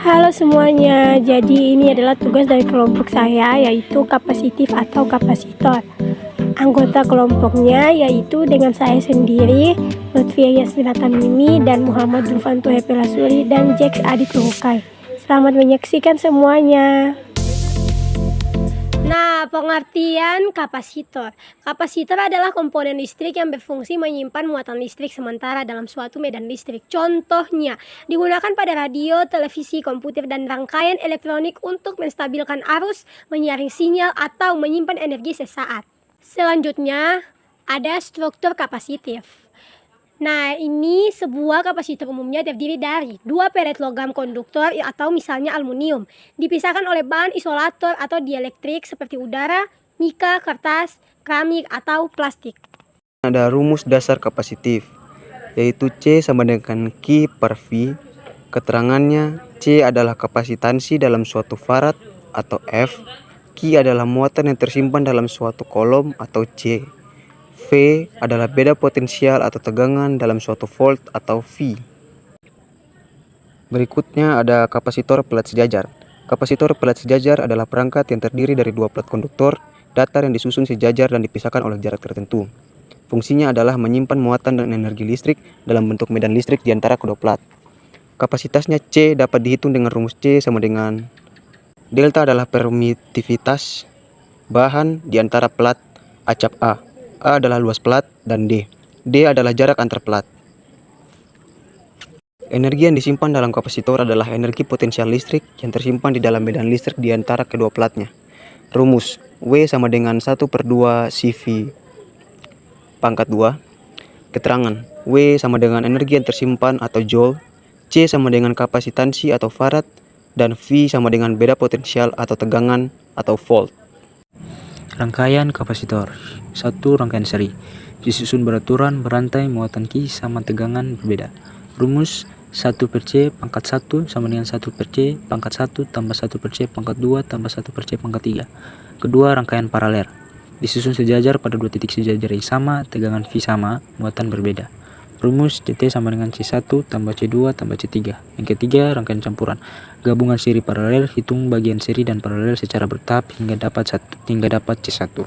Halo semuanya, jadi ini adalah tugas dari kelompok saya, yaitu kapasitif atau kapasitor. Anggota kelompoknya yaitu dengan saya sendiri, Lutfia Yasminata Mimi, dan Muhammad Dulfanto Hepelasuri, dan Jax Adit Luhukai. Selamat menyaksikan semuanya. Nah, pengertian kapasitor. Kapasitor adalah komponen listrik yang berfungsi menyimpan muatan listrik sementara dalam suatu medan listrik. Contohnya, digunakan pada radio, televisi, komputer, dan rangkaian elektronik untuk menstabilkan arus, menyaring sinyal, atau menyimpan energi sesaat. Selanjutnya, ada struktur kapasitif. Nah, ini sebuah kapasitor umumnya terdiri dari dua pelet logam konduktor atau misalnya aluminium, dipisahkan oleh bahan isolator atau dielektrik seperti udara, mika, kertas, keramik, atau plastik. Ada rumus dasar kapasitif, yaitu C sama dengan Q per V. Keterangannya, C adalah kapasitansi dalam suatu farad atau F, Q adalah muatan yang tersimpan dalam suatu kolom atau C, V adalah beda potensial atau tegangan dalam suatu volt atau V. Berikutnya ada kapasitor pelat sejajar. Kapasitor pelat sejajar adalah perangkat yang terdiri dari dua pelat konduktor datar yang disusun sejajar dan dipisahkan oleh jarak tertentu. Fungsinya adalah menyimpan muatan dan energi listrik dalam bentuk medan listrik di antara kedua pelat. Kapasitasnya C dapat dihitung dengan rumus C sama dengan delta adalah permitivitas bahan di antara pelat A cap A adalah luas pelat, dan D adalah jarak antar pelat. Energi yang disimpan dalam kapasitor adalah energi potensial listrik yang tersimpan di dalam medan listrik di antara kedua pelatnya. Rumus W sama dengan 1/2 CV pangkat 2. Keterangan W sama dengan energi yang tersimpan atau joule, C sama dengan kapasitansi atau farad, dan V sama dengan beda potensial atau tegangan atau volt. Rangkaian kapasitor. 1. Rangkaian seri. Disusun beraturan berantai muatan Q sama tegangan berbeda. Rumus 1/C pangkat 1 sama dengan 1/C pangkat 1 tambah 1/C pangkat 2 tambah 1/C pangkat 3. Kedua, rangkaian paralel. Disusun sejajar pada dua titik sejajar yang sama, tegangan V sama, muatan berbeda. Rumus CT sama dengan C1 tambah C2 tambah C3. Yang ketiga, rangkaian campuran. Gabungan seri paralel, hitung bagian seri dan paralel secara bertahap hingga dapat C1.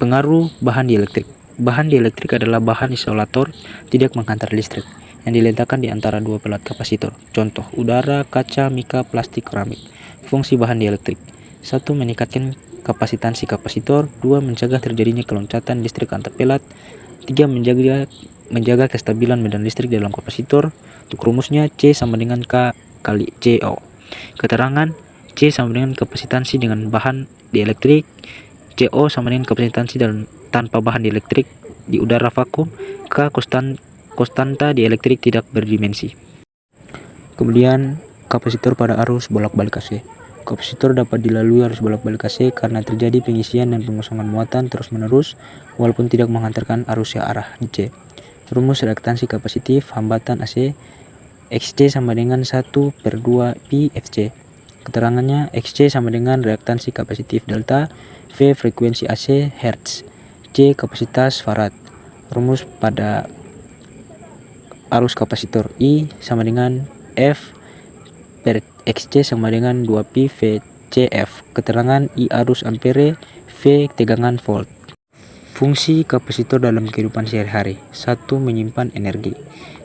Pengaruh bahan dielektrik. Bahan dielektrik adalah bahan isolator tidak menghantar listrik yang diletakkan di antara dua pelat kapasitor. Contoh, udara, kaca, mika, plastik, keramik. Fungsi bahan dielektrik. 1. Meningkatkan kapasitansi kapasitor. 2. Mencegah terjadinya keloncatan listrik antar pelat. 3. Menjaga kestabilan medan listrik dalam kapasitor. Untuk rumusnya C sama dengan K kali CO. Keterangan C sama dengan kapasitansi dengan bahan dielektrik, CO sama dengan kapasitansi tanpa bahan dielektrik di udara vakum, K konstanta dielektrik tidak berdimensi. Kemudian kapasitor pada arus bolak-balik AC. Kapasitor dapat dilalui arus bolak-balik AC karena terjadi pengisian dan pengosongan muatan terus-menerus walaupun tidak menghantarkan arus searah di C. Rumus reaktansi kapasitif hambatan AC XC sama dengan 1/2 pi FC. Keterangannya XC sama dengan reaktansi kapasitif delta, V frekuensi AC Hz, C kapasitas farad. Rumus pada arus kapasitor I sama dengan F per XC sama dengan 2 pi VCF. Keterangan I arus ampere, V tegangan volt. Fungsi kapasitor dalam kehidupan sehari-hari. 1. Menyimpan energi.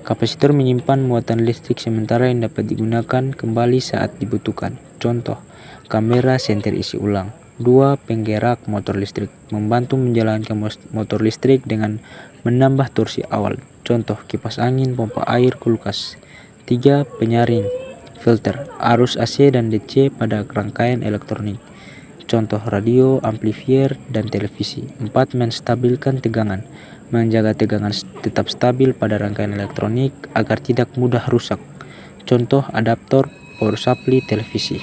Kapasitor menyimpan muatan listrik sementara yang dapat digunakan kembali saat dibutuhkan. Contoh, kamera senter isi ulang. 2. Penggerak motor listrik. Membantu menjalankan motor listrik dengan menambah torsi awal. Contoh, kipas angin, pompa air, kulkas. 3. Penyaring, filter, arus AC dan DC pada rangkaian elektronik. Contoh, radio, amplifier, dan televisi. 4. Menstabilkan tegangan. Menjaga tegangan tetap stabil pada rangkaian elektronik agar tidak mudah rusak. Contoh, adaptor, power supply, televisi.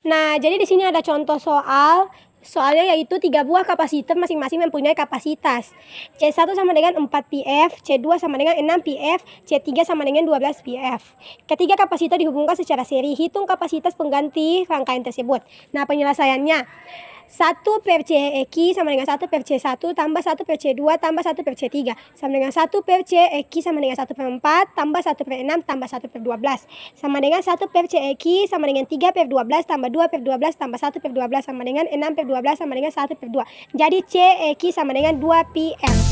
Nah, jadi di sini ada contoh soalnya yaitu 3 buah kapasitor masing-masing mempunyai kapasitas. C1 sama dengan 4 pF, C2 sama dengan 6 pF, C3 sama dengan 12 pF. Ketiga kapasitor dihubungkan secara seri. Hitung kapasitas pengganti rangkaian tersebut. Nah, penyelesaiannya. 1 per CX sama dengan 1 per C1 tambah 1 per C2 tambah 1 per C3 sama dengan 1 per CX sama dengan 1 per 4 tambah 1 per 6 tambah 1 per 12 sama dengan 1 per CX sama dengan 3 per 12 tambah 2 per 12 tambah 1 per 12 sama dengan 6 per 12 sama dengan 1 per 2. Jadi CX sama dengan 2 pi R.